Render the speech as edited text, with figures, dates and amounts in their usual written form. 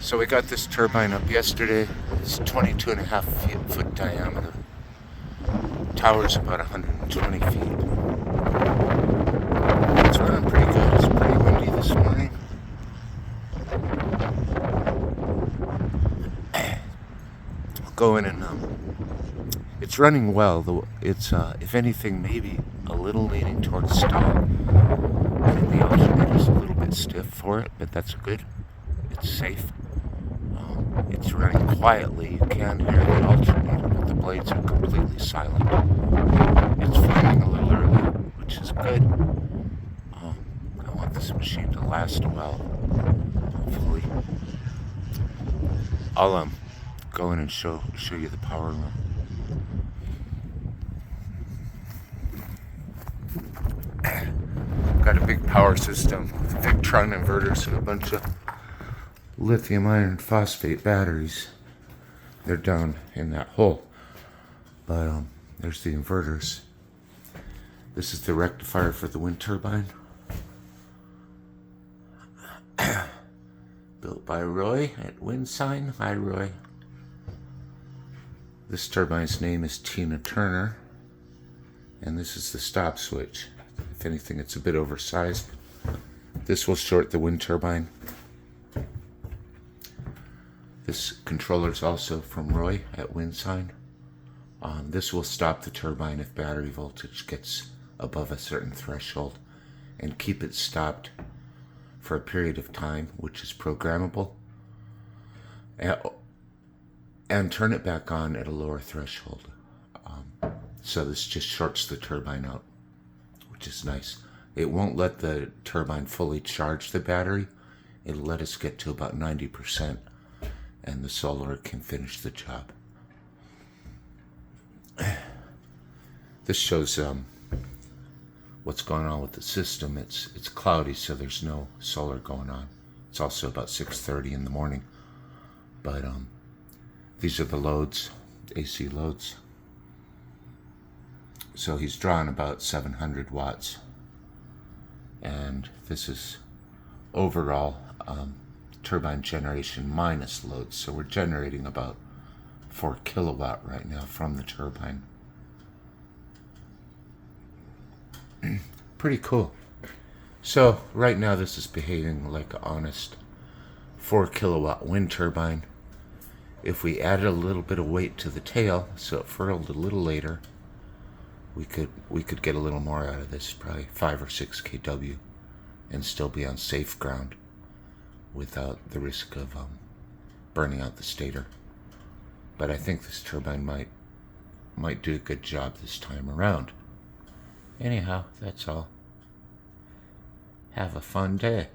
So we got this turbine up yesterday. It's 22.5 foot diameter. Tower's about 120 feet. It's running pretty good. It's pretty windy this morning. I'll go in and it's running well. Though it's if anything, maybe a little leaning towards stall. And the alternator's a little bit stiff for it, but that's good. It's safe. It's running quietly. You can hear the alternator, but the blades are completely silent. It's flaming a little early, which is good. I want this machine to last a while, hopefully. I'll go in and show you the power room. Got a big power system with Victron inverters and a bunch of lithium iron phosphate batteries. They're down in that hole. But there's the inverters. This is the rectifier for the wind turbine. Built by Roy at Windsign. Hi, Roy. This turbine's name is Tina Turner. And this is the stop switch. If anything, it's a bit oversized. This will short the wind turbine. This controller is also from Roy at Windsign. This will stop the turbine if battery voltage gets above a certain threshold and keep it stopped for a period of time, which is programmable, and turn it back on at a lower threshold. So this just shorts the turbine out, which is nice. It won't let the turbine fully charge the battery. It'll let us get to about 90%. And the solar can finish the job. This shows what's going on with the system. It's cloudy, so there's no solar going on. It's also about 6:30 in the morning. But these are the loads, AC loads. So he's drawing about 700 watts. And this is overall turbine generation minus loads. So we're generating about 4 kilowatt right now from the turbine. Pretty cool. So right now this is behaving like an honest 4 kilowatt wind turbine. If we added a little bit of weight to the tail, so it furled a little later, we could get a little more out of this, probably 5 or 6 kW, and still be on safe ground without the risk of burning out the stator. But I think this turbine might do a good job this time around. Anyhow, that's all. Have a fun day.